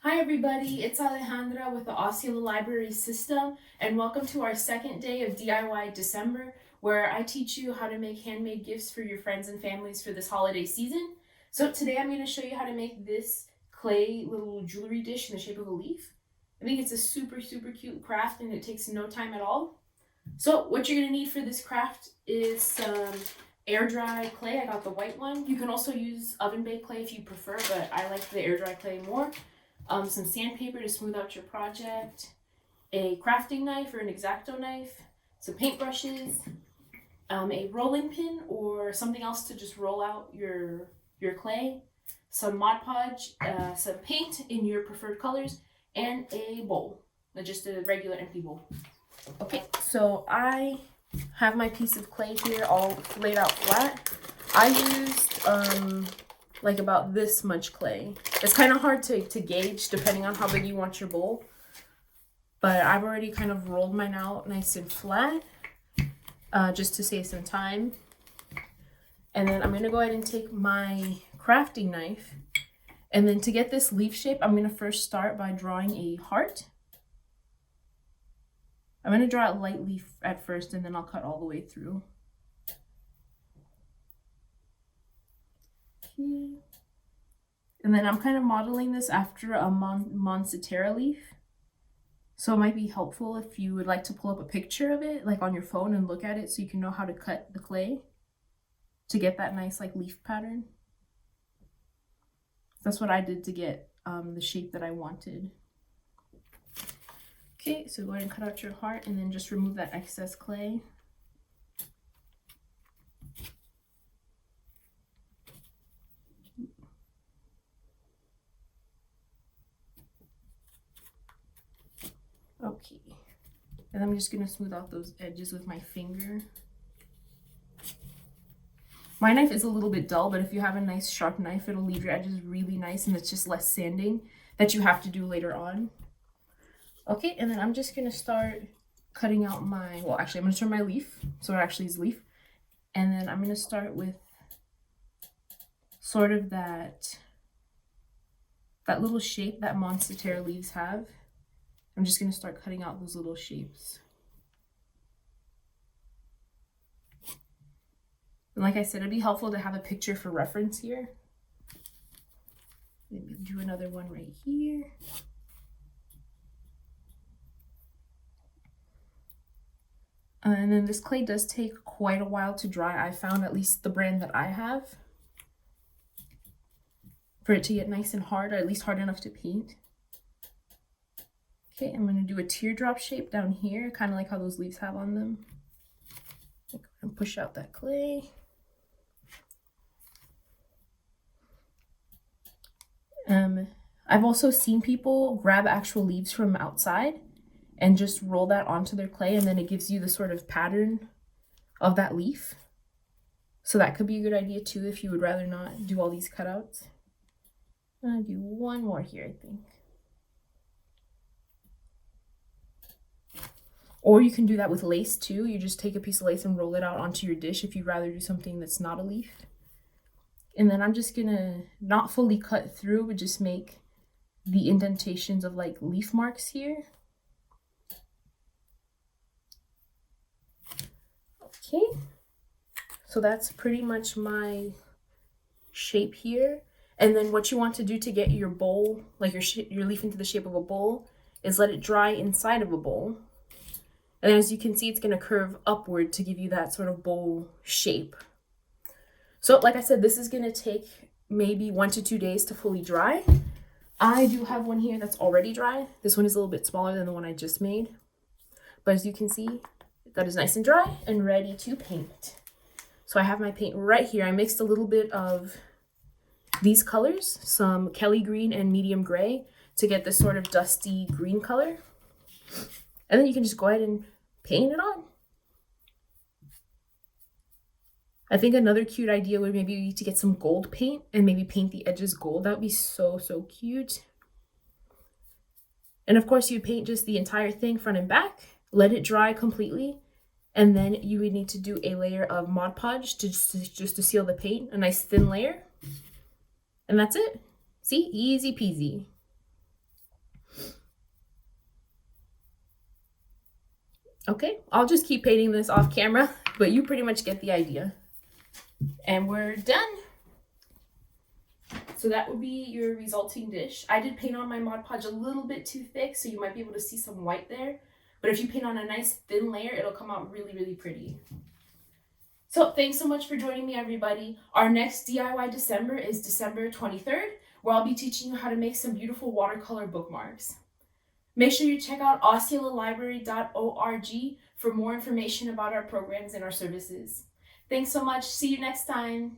Hi everybody, it's Alejandra with the Osceola Library System, and welcome to our second day of DIY December, where I teach you how to make handmade gifts for your friends and families for this holiday season. So today I'm going to show you how to make this clay little jewelry dish in the shape of a leaf. I think it's a super cute craft and it takes no time at all. So what you're going to need for this craft is some air dry clay. I got the white one. You can also use oven baked clay if you prefer, but I like the air dry clay more. Some sandpaper to smooth out your project, a crafting knife or an X-Acto knife, some paintbrushes, a rolling pin or something else to just roll out your clay, some Mod Podge, some paint in your preferred colors, and a bowl, just a regular empty bowl. Okay, so I have my piece of clay here all laid out flat. I used like about this much clay. It's kind of hard to gauge depending on how big you want your bowl, but I've already kind of rolled mine out nice and flat just to save some time. And then I'm going to go ahead and take my crafting knife, and then to get this leaf shape, I'm going to first start by drawing a heart. I'm going to draw it lightly at first, and then I'll cut all the way through. Okay. And then I'm kind of modeling this after a Monstera leaf. So it might be helpful if you would like to pull up a picture of it, like on your phone, and look at it so you can know how to cut the clay to get that nice like leaf pattern. That's what I did to get the shape that I wanted. Okay, so go ahead and cut out your heart and then just remove that excess clay. Okay, and I'm just gonna smooth out those edges with my finger. My knife is a little bit dull, but if you have a nice sharp knife, it'll leave your edges really nice and it's just less sanding that you have to do later on. Okay, and then I'm just gonna start cutting out my, well actually I'm gonna turn my leaf, so it actually is leaf. And then I'm gonna start with sort of that little shape that Monstera leaves have. I'm just gonna start cutting out those little shapes. And like I said, it'd be helpful to have a picture for reference here. Maybe do another one right here. And then this clay does take quite a while to dry. I found, at least the brand that I have, for it to get nice and hard, or at least hard enough to paint. Okay, I'm going to do a teardrop shape down here, kind of like how those leaves have on them. And push out that clay. I've also seen people grab actual leaves from outside and just roll that onto their clay, and then it gives you the sort of pattern of that leaf. So that could be a good idea too if you would rather not do all these cutouts. I'll do one more here, I think. Or you can do that with lace too. You just take a piece of lace and roll it out onto your dish if you'd rather do something that's not a leaf. And then I'm just gonna not fully cut through, but just make the indentations of like leaf marks here. Okay, so that's pretty much my shape here. And then what you want to do to get your bowl, like your leaf into the shape of a bowl, is let it dry inside of a bowl. And as you can see, it's gonna curve upward to give you that sort of bowl shape. So like I said, this is gonna take maybe 1 to 2 days to fully dry. I do have one here that's already dry. This one is a little bit smaller than the one I just made. But as you can see, that is nice and dry and ready to paint. So I have my paint right here. I mixed a little bit of these colors, some Kelly green and medium gray, to get this sort of dusty green color. And then you can just go ahead and paint it on. I think another cute idea would maybe be to get some gold paint and maybe paint the edges gold. That would be so cute. And of course you paint just the entire thing front and back, let it dry completely, and then you would need to do a layer of Mod Podge just to seal the paint, a nice thin layer. And that's it. See, easy peasy. Okay, I'll just keep painting this off camera, but you pretty much get the idea. And we're done. So that would be your resulting dish. I did paint on my Mod Podge a little bit too thick, so you might be able to see some white there. But if you paint on a nice thin layer, it'll come out really, really pretty. So thanks so much for joining me, everybody. Our next DIY December is December 23rd, where I'll be teaching you how to make some beautiful watercolor bookmarks. Make sure you check out osceolalibrary.org for more information about our programs and our services. Thanks so much. See you next time.